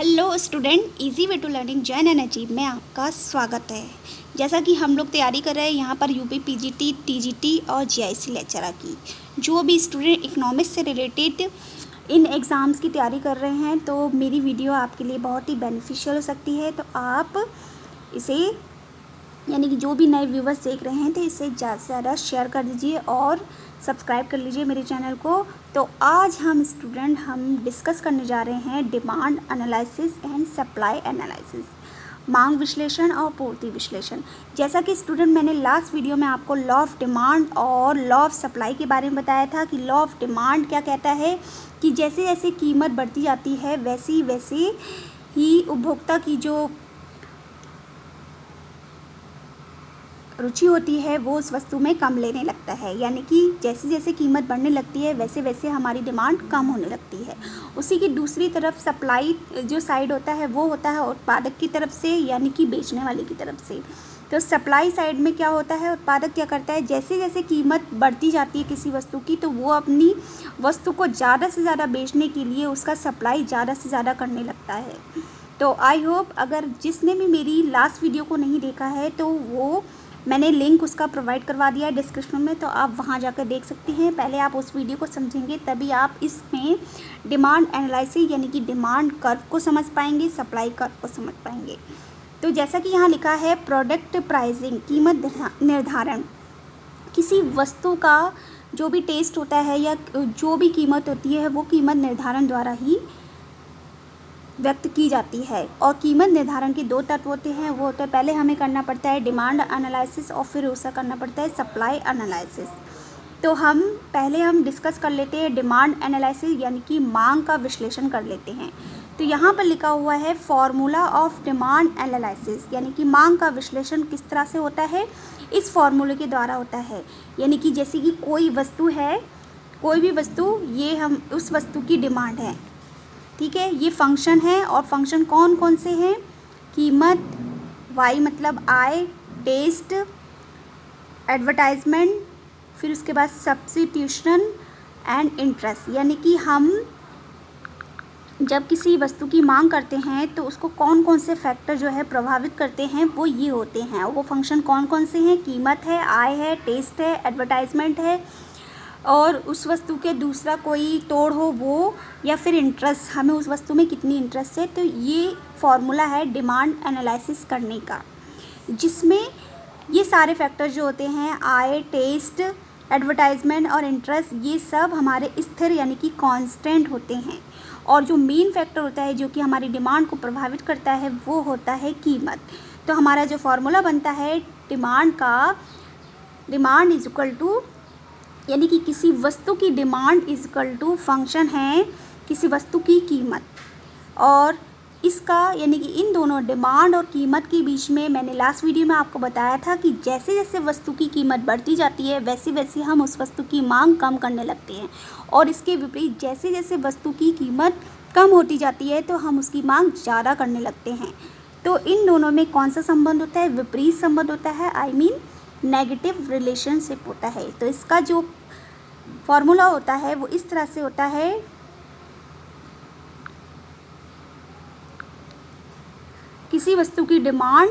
Hello student, easy way to learning जैन energy में आपका स्वागत है। जैसा कि हम लोग तैयारी कर रहे हैं यहाँ पर यूपी पीजीटी, टीजीटी और जीआईसी लेक्चरर की। जो भी स्टूडेंट इकोनॉमिक्स से रिलेटेड इन एग्ज़ाम्स की तैयारी कर रहे हैं तो मेरी वीडियो आपके लिए बहुत ही बेनिफिशियल हो सकती है। तो आप इसे यानी कि जो भी नए व्यूवर्स देख रहे हैं तो इसे ज़्यादा से ज़्यादा शेयर कर दीजिए और सब्सक्राइब कर लीजिए मेरे चैनल को। तो आज हम डिस्कस करने जा रहे हैं demand analysis and supply analysis, मांग विश्लेषण और पूर्ति विश्लेषण। जैसा कि स्टूडेंट मैंने लास्ट वीडियो में आपको लॉ ऑफ डिमांड और लॉ ऑफ सप्लाई के बारे में बताया था कि लॉ ऑफ डिमांड क्या कहता है कि जैसे जैसे कीमत बढ़ती जाती है वैसे ही उपभोक्ता की जो रुचि होती है वो उस वस्तु में कम लेने लगता है। यानी कि जैसे जैसे कीमत बढ़ने लगती है वैसे वैसे हमारी डिमांड कम होने लगती है। उसी की दूसरी तरफ सप्लाई जो साइड होता है वो होता है उत्पादक की तरफ से, यानी कि बेचने वाले की तरफ से। तो सप्लाई साइड में क्या होता है, उत्पादक क्या करता है, जैसे जैसे कीमत बढ़ती जाती है किसी वस्तु की तो वो अपनी वस्तु को ज़्यादा से ज़्यादा बेचने के लिए उसका सप्लाई ज़्यादा से ज़्यादा करने लगता है। तो आई होप अगर जिसने भी मेरी लास्ट वीडियो को नहीं देखा है तो वो मैंने लिंक उसका प्रोवाइड करवा दिया है डिस्क्रिप्शन में, तो आप वहां जाकर देख सकते हैं। पहले आप उस वीडियो को समझेंगे तभी आप इसमें डिमांड एनालिसिस यानी कि डिमांड कर्व को समझ पाएंगे, सप्लाई कर्व को समझ पाएंगे। तो जैसा कि यहाँ लिखा है प्रोडक्ट प्राइसिंग, कीमत निर्धारण। किसी वस्तु का जो भी टेस्ट होता है या जो भी कीमत होती है वो कीमत निर्धारण द्वारा ही व्यक्त की जाती है। और कीमत निर्धारण के दो तत्व होते हैं, वो होता है पहले हमें करना पड़ता है डिमांड एनालिसिस और फिर उसका करना पड़ता है सप्लाई एनालिसिस। तो पहले हम डिस्कस कर लेते हैं डिमांड एनालिसिस यानी कि मांग का विश्लेषण कर लेते हैं। तो यहाँ पर लिखा हुआ है फॉर्मूला ऑफ डिमांड एनालिसिस, यानी कि मांग का विश्लेषण किस तरह से होता है, इस फॉर्मूले के द्वारा होता है। यानी कि जैसे कि कोई वस्तु है, कोई भी वस्तु, ये हम उस वस्तु की डिमांड है, ठीक है। ये फंक्शन है और फंक्शन कौन कौन से हैं, कीमत, वाई मतलब आय, टेस्ट, एडवर्टाइजमेंट, फिर उसके बाद सब्स्टिट्यूशन एंड इंटरेस्ट। यानी कि हम जब किसी वस्तु की मांग करते हैं तो उसको कौन कौन से फैक्टर जो है प्रभावित करते हैं वो ये होते हैं। वो फंक्शन कौन कौन से हैं, कीमत है, आय है, टेस्ट है, एडवर्टाइजमेंट है और उस वस्तु के दूसरा कोई तोड़ हो वो, या फिर इंटरेस्ट, हमें उस वस्तु में कितनी इंटरेस्ट है। तो ये फॉर्मूला है डिमांड एनालिसिस करने का, जिसमें ये सारे फैक्टर जो होते हैं आय, टेस्ट, एडवर्टाइजमेंट और इंटरेस्ट, ये सब हमारे स्थिर यानी कि कांस्टेंट होते हैं। और जो मेन फैक्टर होता है जो कि हमारी डिमांड को प्रभावित करता है वो होता है कीमत। तो हमारा जो फॉर्मूला बनता है डिमांड का, डिमांड इज इक्वल टू, यानी कि किसी वस्तु की demand is equal to function है किसी वस्तु की कीमत। और इसका यानी कि इन दोनों डिमांड और कीमत के बीच में मैंने लास्ट वीडियो में आपको बताया था कि जैसे जैसे वस्तु की कीमत बढ़ती जाती है वैसे वैसे हम उस वस्तु की मांग कम करने लगते हैं, और इसके विपरीत जैसे जैसे वस्तु की कीमत कम होती जाती है तो हम उसकी मांग ज़्यादा करने लगते हैं। तो इन दोनों में कौन सा संबंध होता है, विपरीत संबंध होता है, आई मीन नेगेटिव रिलेशनशिप होता है। तो इसका जो फॉर्मूला होता है वो इस तरह से होता है, किसी वस्तु की डिमांड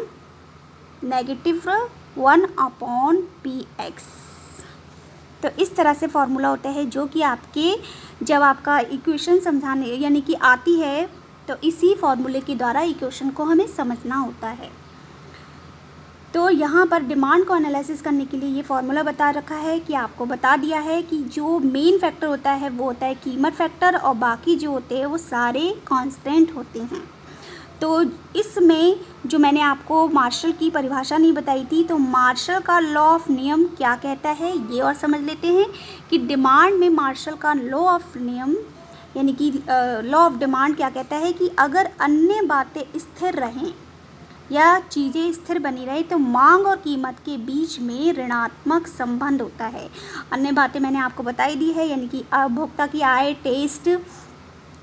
-1/px। तो इस तरह से फॉर्मूला होता है जो कि आपके जब आपका इक्वेशन समझाने यानी कि आती है तो इसी फॉर्मूले के द्वारा इक्वेशन को हमें समझना होता है। तो यहाँ पर डिमांड को एनालिसिस करने के लिए ये फार्मूला बता रखा है कि आपको बता दिया है कि जो मेन फैक्टर होता है वो होता है कीमत फैक्टर और बाकी जो होते हैं वो सारे कांस्टेंट होते हैं। तो इसमें जो मैंने आपको मार्शल की परिभाषा नहीं बताई थी, तो मार्शल का लॉ ऑफ नियम क्या कहता है ये और समझ लेते हैं कि डिमांड में मार्शल का लॉ ऑफ नियम यानी कि लॉ ऑफ डिमांड क्या कहता है कि अगर अन्य बातें स्थिर रहें या चीज़ें स्थिर बनी रहे तो मांग और कीमत के बीच में ऋणात्मक संबंध होता है। अन्य बातें मैंने आपको बताई दी है, यानी कि उपभोक्ता की आय, टेस्ट,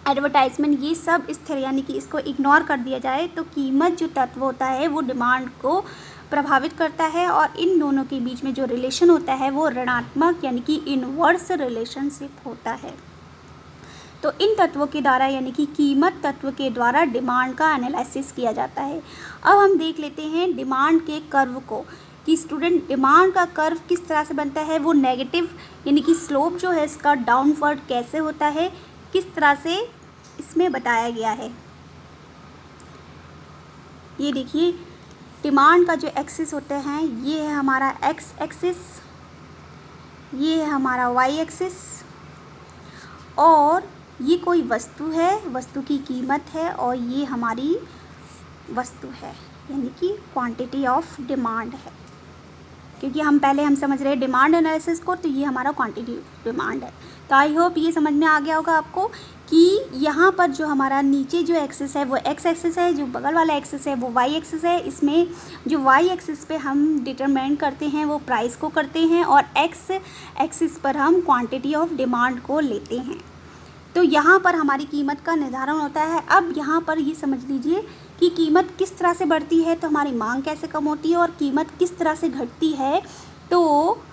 एडवर्टाइजमेंट, ये सब स्थिर यानी कि इसको इग्नोर कर दिया जाए तो कीमत जो तत्व होता है वो डिमांड को प्रभावित करता है, और इन दोनों के बीच में जो रिलेशन होता है वो ऋणात्मक यानी कि इनवर्स रिलेशनशिप होता है। तो इन तत्वों के द्वारा यानी कि कीमत तत्व के द्वारा डिमांड का एनालिसिस किया जाता है। अब हम देख लेते हैं डिमांड के कर्व को कि स्टूडेंट डिमांड का कर्व किस तरह से बनता है। वो नेगेटिव यानी कि स्लोप जो है इसका डाउनवर्ड कैसे होता है, किस तरह से इसमें बताया गया है। ये देखिए डिमांड का जो एक्सिस होते हैं ये है हमारा एक्स एक्सिस, ये है हमारा वाई एक्सिस, और ये कोई वस्तु है, वस्तु की कीमत है, और ये हमारी वस्तु है यानी कि क्वांटिटी ऑफ डिमांड है। क्योंकि हम समझ रहे हैं डिमांड एनालिसिस को, तो ये हमारा क्वांटिटी डिमांड है। तो आई होप ये समझ में आ गया होगा आपको कि यहाँ पर जो हमारा नीचे जो एक्सिस है वो एक्स एक्सिस है, जो बगल वाला एक्सिस है वो वाई एक्सिस है। इसमें जो वाई एक्सिस पे हम डिटरमाइन करते हैं वो प्राइस को करते हैं, और एक्स एक्सिस पर हम क्वांटिटी ऑफ डिमांड को लेते हैं। तो यहाँ पर हमारी कीमत का निर्धारण होता है। अब यहाँ पर ये समझ लीजिए कि कीमत किस तरह से बढ़ती है तो हमारी मांग कैसे कम होती है, और कीमत किस तरह से घटती है तो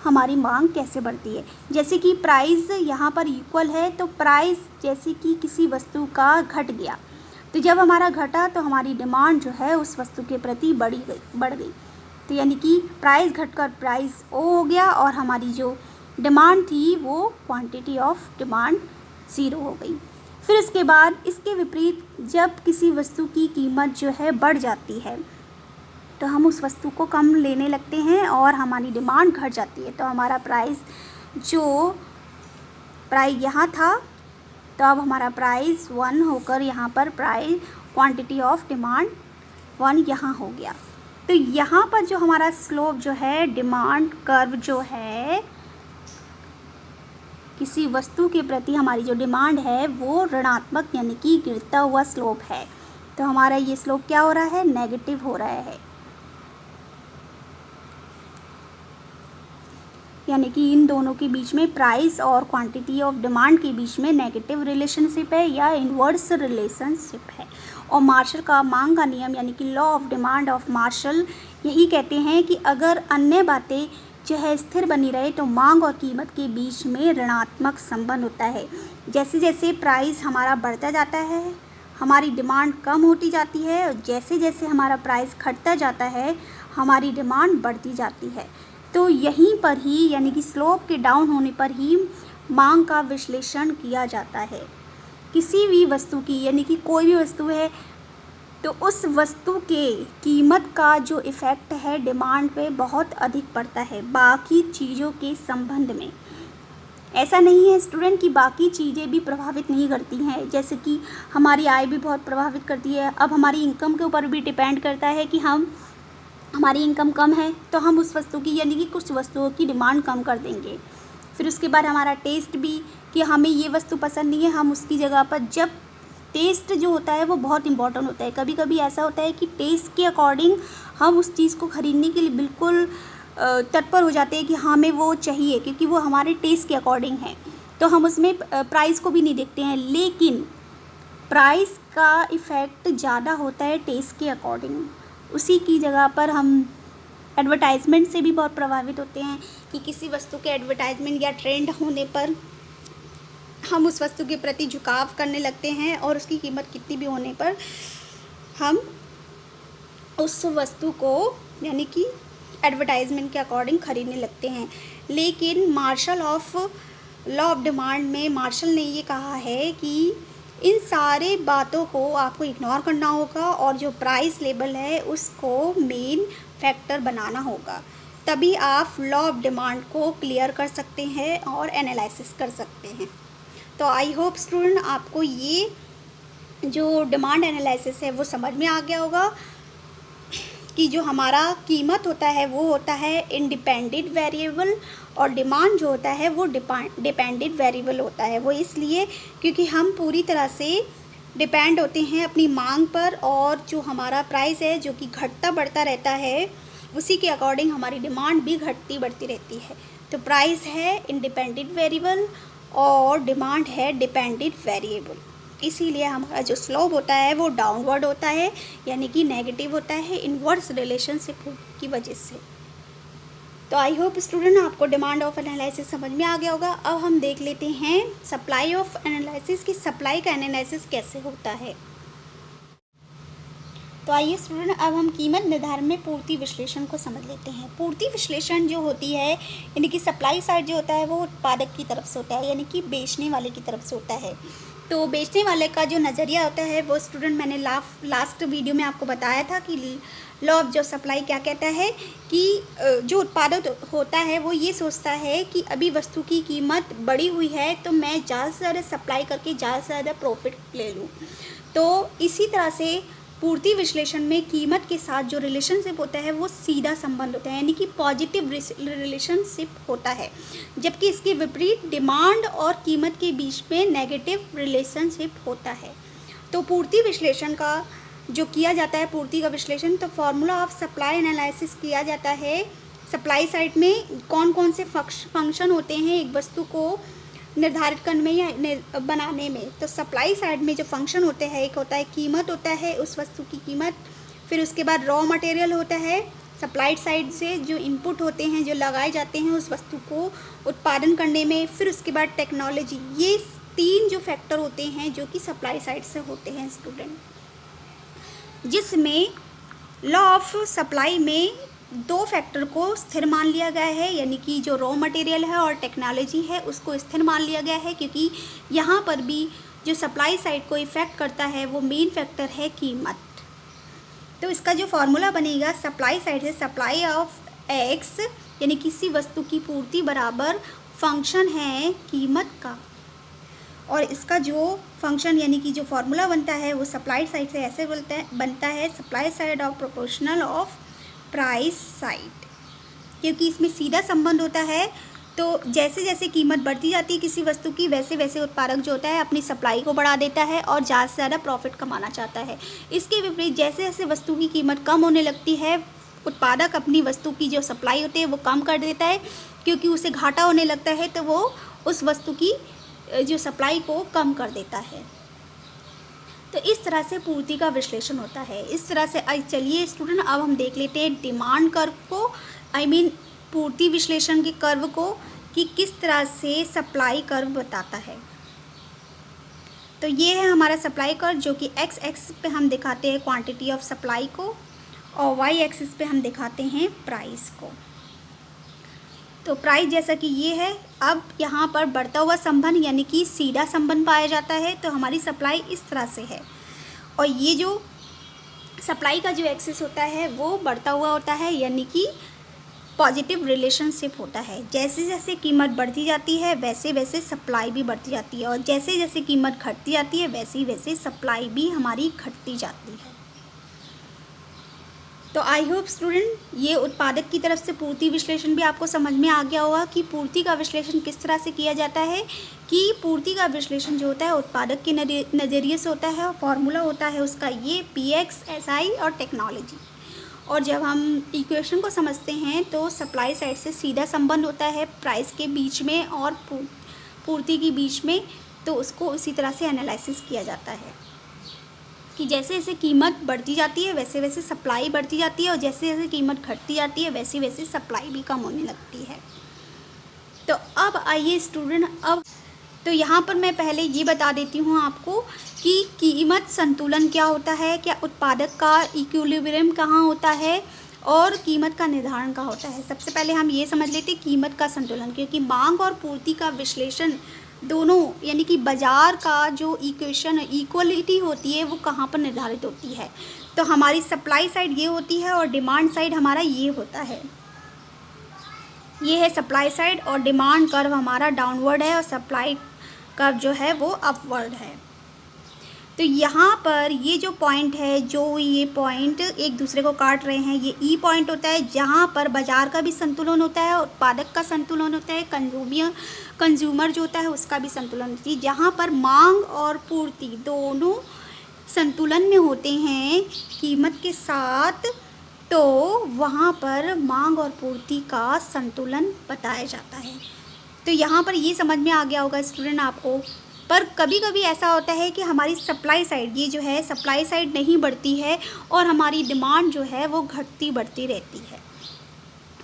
हमारी मांग कैसे बढ़ती है। जैसे कि प्राइस यहाँ पर इक्वल है, तो प्राइस जैसे कि किसी वस्तु का घट गया, तो जब हमारा घटा तो हमारी डिमांड जो है उस वस्तु के प्रति बढ़ गई। तो यानी कि प्राइस घटकर प्राइस ओ हो गया, और हमारी जो डिमांड थी वो क्वांटिटी ऑफ डिमांड 0 हो गई। फिर इसके बाद इसके विपरीत जब किसी वस्तु की कीमत जो है बढ़ जाती है तो हम उस वस्तु को कम लेने लगते हैं और हमारी डिमांड घट जाती है। तो हमारा प्राइस यहाँ था, तो अब हमारा प्राइस 1 होकर यहाँ पर प्राइस क्वांटिटी ऑफ डिमांड 1 यहाँ हो गया। तो यहाँ पर जो हमारा स्लोप जो है डिमांड कर्व जो है, किसी वस्तु के प्रति हमारी जो डिमांड है वो ऋणात्मक यानी कि गिरता हुआ स्लोप है। तो हमारा ये स्लोप क्या हो रहा है, नेगेटिव हो रहा है। यानी कि इन दोनों के बीच में प्राइस और क्वांटिटी ऑफ डिमांड के बीच में नेगेटिव रिलेशनशिप है या इन्वर्स रिलेशनशिप है। और मार्शल का मांग का नियम यानी कि law of demand of Marshall यही कहते हैं कि अगर अन्य बातें जो है स्थिर बनी रहे तो मांग और कीमत के बीच में ऋणात्मक संबंध होता है। जैसे जैसे प्राइस हमारा बढ़ता जाता है हमारी डिमांड कम होती जाती है, और जैसे जैसे हमारा प्राइस घटता जाता है हमारी डिमांड बढ़ती जाती है। तो यहीं पर ही यानी कि स्लोप के डाउन होने पर ही मांग का विश्लेषण किया जाता है। किसी भी वस्तु की यानी कि कोई भी वस्तु है तो उस वस्तु के कीमत का जो इफ़ेक्ट है डिमांड पे बहुत अधिक पड़ता है बाकी चीज़ों के संबंध में। ऐसा नहीं है स्टूडेंट कि बाकी चीज़ें भी प्रभावित नहीं करती हैं, जैसे कि हमारी आय भी बहुत प्रभावित करती है। अब हमारी इनकम के ऊपर भी डिपेंड करता है कि हमारी इनकम कम है तो हम उस वस्तु की यानी कि कुछ वस्तुओं की डिमांड कम कर देंगे। फिर उसके बाद हमारा टेस्ट भी कि हमें ये वस्तु पसंद नहीं है, हम उसकी जगह पर जब टेस्ट जो होता है वो बहुत इंपॉर्टेंट होता है। कभी कभी ऐसा होता है कि टेस्ट के अकॉर्डिंग हम उस चीज़ को ख़रीदने के लिए बिल्कुल तत्पर हो जाते हैं कि हमें वो चाहिए क्योंकि वो हमारे टेस्ट के अकॉर्डिंग है, तो हम उसमें प्राइस को भी नहीं देखते हैं। लेकिन प्राइस का इफ़ेक्ट ज़्यादा होता है टेस्ट के अकॉर्डिंग। उसी की जगह पर हम एडवर्टाइजमेंट से भी बहुत प्रभावित होते हैं कि किसी वस्तु के एडवर्टाइजमेंट या ट्रेंड होने पर हम उस वस्तु के प्रति झुकाव करने लगते हैं और उसकी कीमत कितनी भी होने पर हम उस वस्तु को यानी कि एडवर्टाइजमेंट के अकॉर्डिंग ख़रीदने लगते हैं। लेकिन marshal of law of demand में मार्शल ने ये कहा है कि इन सारे बातों को आपको इग्नोर करना होगा और जो प्राइस लेवल है उसको मेन फैक्टर बनाना होगा, तभी आप लॉ ऑफ डिमांड को क्लियर कर सकते हैं और एनालिसिस कर सकते हैं। तो आई होप स्टूडेंट आपको ये जो डिमांड एनालिसिस है वो समझ में आ गया होगा कि जो हमारा कीमत होता है वो होता है इंडिपेंडेंट वेरिएबल और डिमांड जो होता है वो डिपेंडेंट वेरिएबल होता है। वो इसलिए क्योंकि हम पूरी तरह से डिपेंड होते हैं अपनी मांग पर, और जो हमारा प्राइस है जो कि घटता बढ़ता रहता है उसी के अकॉर्डिंग हमारी डिमांड भी घटती बढ़ती रहती है। तो प्राइस है इंडिपेंडेंट वेरिएबल और डिमांड है डिपेंडेंट वेरिएबल, इसीलिए हमारा जो स्लोप होता है वो डाउनवर्ड होता है यानी कि नेगेटिव होता है इन्वर्स रिलेशनशिप की वजह से। तो तो आई होप स्टूडेंट आपको डिमांड ऑफ एनालिसिस समझ में आ गया होगा। अब हम देख लेते हैं सप्लाई ऑफ एनालिसिस की सप्लाई का एनालिसिस कैसे होता है। तो आइए स्टूडेंट अब हम कीमत निर्धारण में पूर्ति विश्लेषण को समझ लेते हैं। पूर्ति विश्लेषण जो होती है यानी कि सप्लाई साइड जो होता है वो उत्पादक की तरफ से होता है, यानी कि बेचने वाले की तरफ से होता है। तो बेचने वाले का जो नज़रिया होता है वो स्टूडेंट मैंने लास्ट वीडियो में आपको बताया था कि लॉ ऑफ जो सप्लाई क्या कहता है कि जो उत्पादक होता है वो ये सोचता है कि अभी वस्तु की कीमत बढ़ी हुई है तो मैं ज़्यादा से ज़्यादा सप्लाई करके ज़्यादा से ज़्यादा प्रॉफिट ले लूँ। तो इसी तरह से पूर्ति विश्लेषण में कीमत के साथ जो रिलेशनशिप होता है वो सीधा संबंध होता है, यानी कि पॉजिटिव रिलेशनशिप होता है, जबकि इसके विपरीत डिमांड और कीमत के बीच में नेगेटिव रिलेशनशिप होता है। तो पूर्ति विश्लेषण का जो किया जाता है, पूर्ति का विश्लेषण, तो फॉर्मूला ऑफ सप्लाई एनालिसिस किया जाता है। सप्लाई साइड में कौन कौन से फंक्शन होते हैं एक वस्तु को निर्धारित करने में या बनाने में। तो सप्लाई साइड में जो फंक्शन होते हैं, एक होता है कीमत होता है, उस वस्तु की कीमत, फिर उसके बाद रॉ मटेरियल होता है, सप्लाई साइड से जो इनपुट होते हैं जो लगाए जाते हैं उस वस्तु को उत्पादन करने में, फिर उसके बाद टेक्नोलॉजी। ये 3 जो फैक्टर होते हैं जो कि सप्लाई साइड से होते हैं स्टूडेंट, जिसमें लॉ ऑफ सप्लाई में 2 फैक्टर को स्थिर मान लिया गया है, यानी कि जो रॉ मटेरियल है और टेक्नोलॉजी है उसको स्थिर मान लिया गया है, क्योंकि यहाँ पर भी जो सप्लाई साइड को इफ़ेक्ट करता है वो मेन फैक्टर है कीमत। तो इसका जो फॉर्मूला बनेगा सप्लाई साइड से सप्लाई ऑफ एक्स यानी किसी वस्तु की पूर्ति बराबर फंक्शन है कीमत का, और इसका जो फंक्शन यानी कि जो फॉर्मूला बनता है वो सप्लाई साइड से ऐसे बनता है supply side of proportional of price side, क्योंकि इसमें सीधा संबंध होता है। तो जैसे जैसे कीमत बढ़ती जाती है किसी वस्तु की, वैसे वैसे उत्पादक जो होता है अपनी सप्लाई को बढ़ा देता है और ज़्यादा से ज़्यादा प्रॉफिट कमाना चाहता है। इसके विपरीत जैसे जैसे वस्तु की कीमत कम होने लगती है, उत्पादक अपनी वस्तु की जो सप्लाई होती है वो कम कर देता है, क्योंकि उसे घाटा होने लगता है तो वो उस वस्तु की जो सप्लाई को कम कर देता है। तो इस तरह से पूर्ति का विश्लेषण होता है। इस तरह से चलिए स्टूडेंट अब हम देख लेते हैं डिमांड कर्व को, पूर्ति विश्लेषण के कर्व को, कि किस तरह से सप्लाई कर्व बताता है। तो ये है हमारा सप्लाई कर्व, जो कि एक्स एक्सिस पे हम दिखाते हैं क्वांटिटी ऑफ सप्लाई को और वाई एक्सिस पे हम दिखाते हैं प्राइस को। तो प्राइस जैसा कि ये है, अब यहाँ पर बढ़ता हुआ संबंध यानी कि सीधा संबंध पाया जाता है। तो हमारी सप्लाई इस तरह से है, और ये जो सप्लाई का जो एक्सिस होता है वो बढ़ता हुआ होता है, यानी कि पॉजिटिव रिलेशनशिप होता है। जैसे जैसे कीमत बढ़ती जाती है वैसे वैसे सप्लाई भी बढ़ती जाती है, और जैसे जैसे कीमत घटती जाती है वैसे वैसे सप्लाई भी हमारी घटती जाती है। तो आई होप स्टूडेंट ये उत्पादक की तरफ से पूर्ति विश्लेषण भी आपको समझ में आ गया होगा कि पूर्ति का विश्लेषण किस तरह से किया जाता है। कि पूर्ति का विश्लेषण जो होता है उत्पादक के नज़रिए से होता है, और फॉर्मूला होता है उसका ये PX SI और टेक्नोलॉजी। और जब हम इक्वेशन को समझते हैं तो सप्लाई साइड से सीधा संबंध होता है प्राइस के बीच में और पूर्ति के बीच में, तो उसको उसी तरह से एनालिसिस किया जाता है कि जैसे जैसे कीमत बढ़ती जाती है वैसे वैसे सप्लाई बढ़ती जाती है, और जैसे जैसे कीमत घटती जाती है वैसे वैसे सप्लाई भी कम होने लगती है। तो अब आइए स्टूडेंट, अब तो यहाँ पर मैं पहले ये बता देती हूँ आपको कि कीमत संतुलन क्या होता है, क्या उत्पादक का इक्विलिब्रियम कहाँ होता है, और कीमत का निर्धारण कहाँ होता है। सबसे पहले हम ये समझ लेते हैं कीमत का संतुलन, क्योंकि मांग और पूर्ति का विश्लेषण दोनों यानी कि बाज़ार का जो इक्वेशन इक्वलिटी होती है वो कहाँ पर निर्धारित होती है। तो हमारी सप्लाई साइड ये होती है और डिमांड साइड हमारा ये होता है। ये है सप्लाई साइड, और डिमांड कर्व हमारा डाउनवर्ड है और सप्लाई कर्व जो है वो अपवर्ड है। तो यहाँ पर ये जो पॉइंट है, जो ये पॉइंट एक दूसरे को काट रहे हैं, ये ई पॉइंट होता है जहाँ पर बाज़ार का भी संतुलन होता है, उत्पादक का संतुलन होता है, कंज्यूमर जो होता है उसका भी संतुलन होती है। जहाँ पर मांग और पूर्ति दोनों संतुलन में होते हैं कीमत के साथ, तो वहाँ पर मांग और पूर्ति का संतुलन बताया जाता है। तो यहाँ पर ये समझ में आ गया होगा स्टूडेंट आपको। पर कभी कभी ऐसा होता है कि हमारी सप्लाई साइड, ये जो है सप्लाई साइड नहीं बढ़ती है और हमारी डिमांड जो है वो घटती बढ़ती रहती है।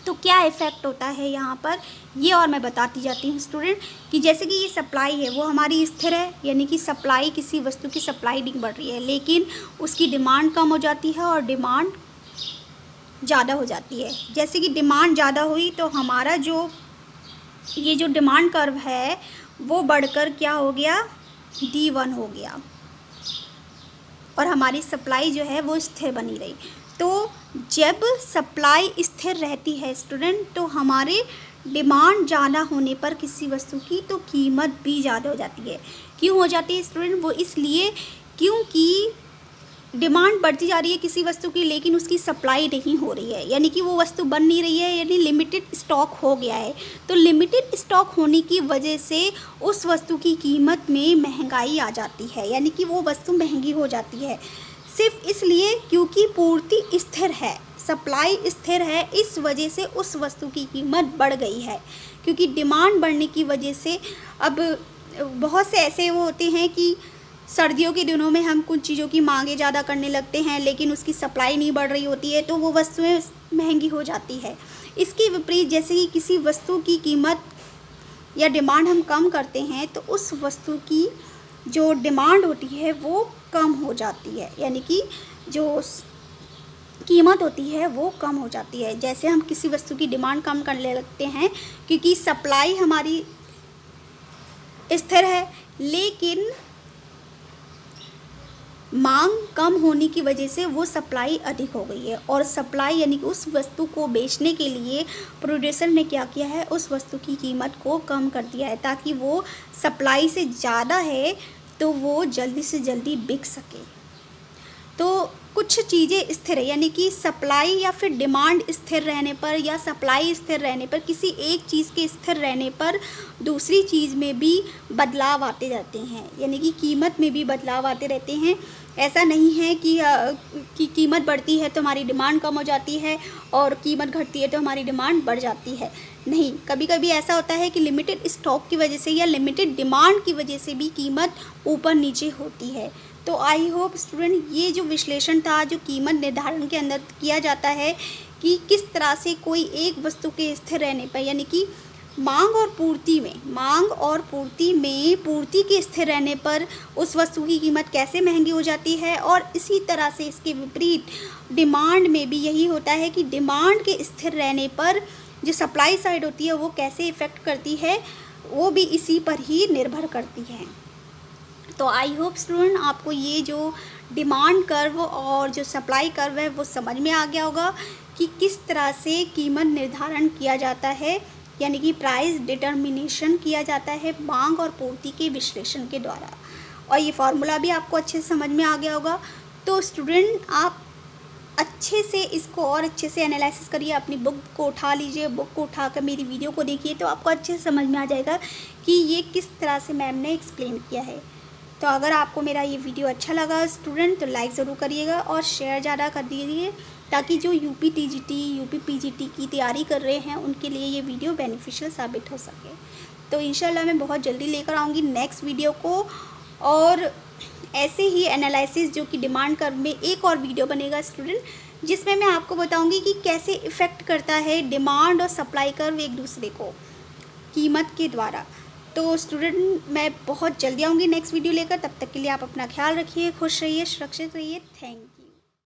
तो क्या इफ़ेक्ट होता है यहाँ पर, ये और मैं बताती जाती हूँ स्टूडेंट, कि जैसे कि ये सप्लाई है वो हमारी स्थिर है, यानी कि सप्लाई, किसी वस्तु की सप्लाई नहीं बढ़ रही है, लेकिन उसकी डिमांड कम हो जाती है और डिमांड ज़्यादा हो जाती है। जैसे कि डिमांड ज़्यादा हुई तो हमारा ये जो डिमांड कर्व है वो बढ़कर क्या हो गया, D1 हो गया, और हमारी सप्लाई जो है वो स्थिर बनी रही। तो जब सप्लाई स्थिर रहती है स्टूडेंट, तो हमारे डिमांड ज़्यादा होने पर किसी वस्तु की तो कीमत भी ज़्यादा हो जाती है। क्यों हो जाती है स्टूडेंट, वो इसलिए क्योंकि डिमांड बढ़ती जा रही है किसी वस्तु की, लेकिन उसकी सप्लाई नहीं हो रही है, यानी कि वो वस्तु बन नहीं रही है, यानी लिमिटेड स्टॉक हो गया है। तो लिमिटेड स्टॉक होने की वजह से उस वस्तु की कीमत में महंगाई आ जाती है, यानी कि वो वस्तु महंगी हो जाती है, सिर्फ इसलिए क्योंकि पूर्ति स्थिर है, सप्लाई स्थिर है, इस वजह से उस वस्तु की कीमत बढ़ गई है। क्योंकि डिमांड बढ़ने की वजह से अब बहुत से ऐसे वो होते हैं कि सर्दियों के दिनों में हम कुछ चीज़ों की मांगें ज़्यादा करने लगते हैं, लेकिन उसकी सप्लाई नहीं बढ़ रही होती है, तो वो वस्तुएं महंगी हो जाती है। इसके विपरीत जैसे कि किसी वस्तु की कीमत या डिमांड हम कम करते हैं, तो उस वस्तु की जो डिमांड होती है वो कम हो जाती है, यानी कि जो कीमत होती है वो कम हो जाती है। जैसे हम किसी वस्तु की डिमांड कम करने लगते हैं क्योंकि सप्लाई हमारी स्थिर है, लेकिन मांग कम होने की वजह से वो सप्लाई अधिक हो गई है, और सप्लाई यानी कि उस वस्तु को बेचने के लिए प्रोड्यूसर ने क्या किया है, उस वस्तु की कीमत को कम कर दिया है, ताकि वो सप्लाई से ज़्यादा है तो वो जल्दी से जल्दी बिक सके। तो कुछ चीज़ें स्थिर है, यानी कि सप्लाई या फिर डिमांड स्थिर रहने पर या सप्लाई स्थिर रहने पर, किसी एक चीज़ के स्थिर रहने पर दूसरी चीज़ में भी बदलाव आते रहते हैं, यानी कि कीमत में भी बदलाव आते रहते हैं। ऐसा नहीं है कि कीमत बढ़ती है तो हमारी डिमांड कम हो जाती है और कीमत घटती है तो हमारी डिमांड बढ़ जाती है। नहीं, कभी कभी ऐसा होता है कि लिमिटेड स्टॉक की वजह से या लिमिटेड डिमांड की वजह से भी कीमत ऊपर नीचे होती है। तो आई होप स्टूडेंट ये जो विश्लेषण था, जो कीमत निर्धारण के अंदर किया जाता है कि किस तरह से कोई एक वस्तु के स्थिर रहने पर, यानी कि मांग और पूर्ति में पूर्ति के स्थिर रहने पर उस वस्तु की कीमत कैसे महंगी हो जाती है, और इसी तरह से इसके विपरीत डिमांड में भी यही होता है कि डिमांड के स्थिर रहने पर जो सप्लाई साइड होती है वो कैसे इफ़ेक्ट करती है, वो भी इसी पर ही निर्भर करती है। तो आई होप स्टूडेंट आपको ये जो डिमांड कर्व और जो सप्लाई कर्व है वो समझ में आ गया होगा कि किस तरह से कीमत निर्धारण किया जाता है, यानी कि प्राइस डिटर्मिनेशन किया जाता है मांग और पूर्ति के विश्लेषण के द्वारा। और ये फार्मूला भी आपको अच्छे से समझ में आ गया होगा। तो स्टूडेंट आप अच्छे से इसको और अच्छे से एनालिसिस करिए, अपनी बुक को उठा लीजिए, बुक को उठाकर मेरी वीडियो को देखिए, तो आपको अच्छे से समझ में आ जाएगा कि ये किस तरह से मैम ने एक्सप्लेन किया है। तो अगर आपको मेरा ये वीडियो अच्छा लगा स्टूडेंट तो लाइक ज़रूर करिएगा और शेयर ज़्यादा कर दीजिए, ताकि जो यूपी टीजीटी, यूपी पीजीटी की तैयारी कर रहे हैं उनके लिए ये वीडियो बेनिफिशियल साबित हो सके। तो इंशाल्लाह मैं बहुत जल्दी लेकर आऊँगी नेक्स्ट वीडियो को, और ऐसे ही एनालिसिस जो कि डिमांड कर्व में एक और वीडियो बनेगा स्टूडेंट, जिसमें मैं आपको बताऊँगी कि कैसे इफ़ेक्ट करता है डिमांड और सप्लाई कर्व एक दूसरे को कीमत के द्वारा। तो स्टूडेंट मैं बहुत जल्दी आऊँगी नेक्स्ट वीडियो लेकर, तब तक के लिए आप अपना ख्याल रखिए, खुश रहिए, सुरक्षित रहिए। Thank you.